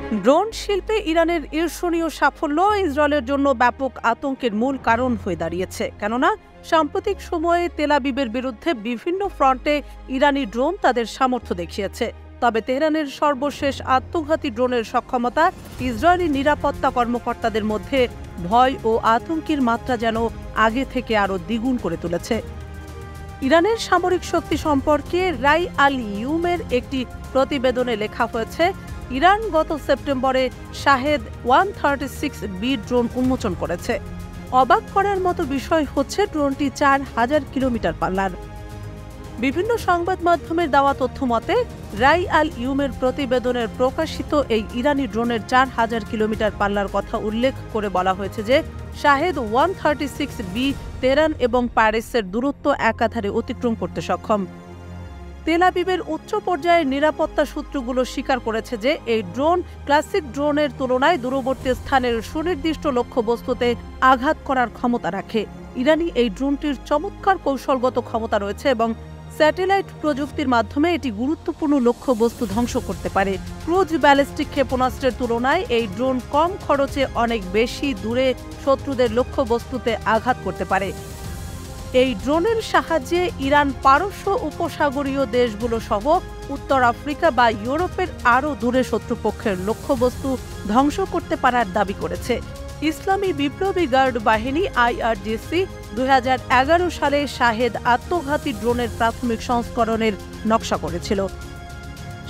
Drone শিল্পে ইরানের ঈর্ষণীয় সাফল্য ইসরায়েলের জন্য ব্যাপক আতঙ্কের মূল কারণ হয়ে দাঁড়িয়েছে। কেননা সাম্প্রতিক সময়ে তেল আবিবের বিরুদ্ধে বিভিন্ন ফ্রন্টে ইরানি ড্রোন তাদের সামর্থ্য দেখিয়েছে। তবে তেহরানের সর্বশেষ আত্মঘাতী ড্রোনের সক্ষমতা ইসরায়েলি নিরাপত্তা কর্মকর্তাদের মধ্যে ভয় ও আতঙ্কের মাত্রা যেন আগে থেকে আরও দ্বিগুণ করে তুলেছে। ইরানের সামরিক শক্তি সম্পর্কে রাই আল ইউমের একটি প্রতিবেদনে লেখা হয়েছে, ইরান গত সেপ্টেম্বরে শাহেদ 136B ড্রোন উন্মোচন করেছে। অবাক করার মতো বিষয় হচ্ছে ড্রোনটি 4000 কিলোমিটার পাল্লার। বিভিন্ন সংবাদ মাধ্যমের দেওয়া তথ্য মতে রাই আল ইউমের প্রতিবেদনের প্রকাশিত এই ইরানি ড্রোনের 4000 কিলোমিটার পাল্লার কথা উল্লেখ করে বলা হয়েছে যে শাহেদ 136B তেহরান এবং প্যারিসের দূরত্ব একাধারে অতিক্রম করতে সক্ষম। তেল আবিবের উচ্চ পর্যায়ের নিরাপত্তা সূত্রগুলো স্বীকার করেছে যে এই ড্রোন ক্লাসিক ড্রোনের তুলনায় দূরবর্তী স্থানের সুনির্দিষ্ট লক্ষ্যবস্তুতে আঘাত করার ক্ষমতা রাখে। ইরানি এই ড্রোনটির চমৎকার কৌশলগত ক্ষমতা রয়েছে এবং স্যাটেলাইট প্রযুক্তির মাধ্যমে এটি গুরুত্বপূর্ণ লক্ষ্যবস্তু ধ্বংস করতে পারে। ক্রুজ ব্যালিস্টিক ক্ষেপণাস্ত্রের তুলনায় এই ড্রোন কম খরচে অনেক বেশি দূরে শত্রুদের লক্ষ্যবস্তুতে আঘাত করতে পারে। এই ড্রোনের সাহায্যে ইরান পারস্য উপসাগরীয় দেশগুলো সহ উত্তর আফ্রিকা বা ইউরোপের আরও দূরে শত্রুপক্ষের লক্ষ্যবস্তু ধ্বংস করতে পারার দাবি করেছে। ইসলামী বিপ্লবী গার্ড বাহিনী IRGC 2011 সালে শাহেদ আত্মঘাতী ড্রোনের প্রাথমিক সংস্করণের নকশা করেছিল।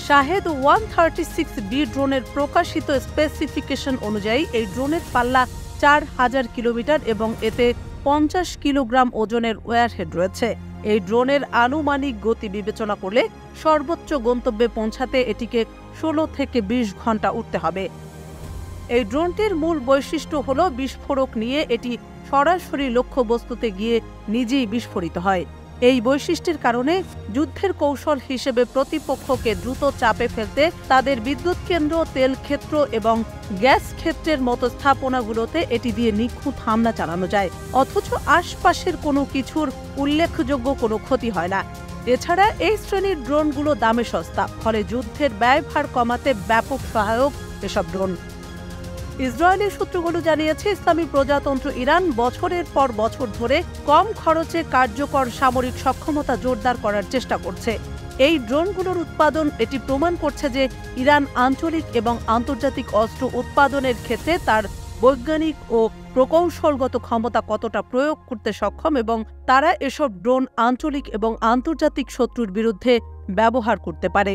শাহেদ 136B ড্রোনের প্রকাশিত স্পেসিফিকেশন অনুযায়ী এই ড্রোনের পাল্লা 4000 কিলোমিটার এবং এতে 50 কিলোগ্রাম ওজনের ওয়্যারহেড রয়েছে। এই ড্রোনের আনুমানিক গতি বিবেচনা করলে সর্বোচ্চ গন্তব্যে পৌঁছাতে এটিকে 16 থেকে 20 ঘন্টা উঠতে হবে। এই ড্রোনটির মূল বৈশিষ্ট্য হল বিস্ফোরক নিয়ে এটি সরাসরি লক্ষ্যবস্তুতে গিয়ে নিজেই বিস্ফোরিত হয়। এই বৈশিষ্ট্যের কারণে যুদ্ধের কৌশল হিসেবে প্রতিপক্ষকে দ্রুত চাপে ফেলতে তাদের বিদ্যুৎ কেন্দ্র, তেল ক্ষেত্র এবং গ্যাস ক্ষেত্রের মতো স্থাপনাগুলোতে এটি দিয়ে নিখুঁত হামলা চালানো যায়, অথচ আশপাশের কোনো কিছুর উল্লেখযোগ্য কোনো ক্ষতি হয় না। এছাড়া এই শ্রেণীর ড্রোনগুলো দামে সস্তা, ফলে যুদ্ধের ব্যয়ভার কমাতে ব্যাপক সহায়ক এসব ড্রোন। ইসরায়েলি সূত্রগুলো জানিয়েছে ইসলামী প্রজাতন্ত্র ইরান বছরের পর বছর ধরে কম খরচে কার্যকর সামরিক সক্ষমতা জোরদার করার চেষ্টা করছে। এই ড্রোনগুলোর উৎপাদন এটি প্রমাণ করছে যে ইরান আঞ্চলিক এবং আন্তর্জাতিক অস্ত্র উৎপাদনের ক্ষেত্রে তার বৈজ্ঞানিক ও প্রকৌশলগত ক্ষমতা কতটা প্রয়োগ করতে সক্ষম এবং তারা এসব ড্রোন আঞ্চলিক এবং আন্তর্জাতিক শত্রুর বিরুদ্ধে ব্যবহার করতে পারে।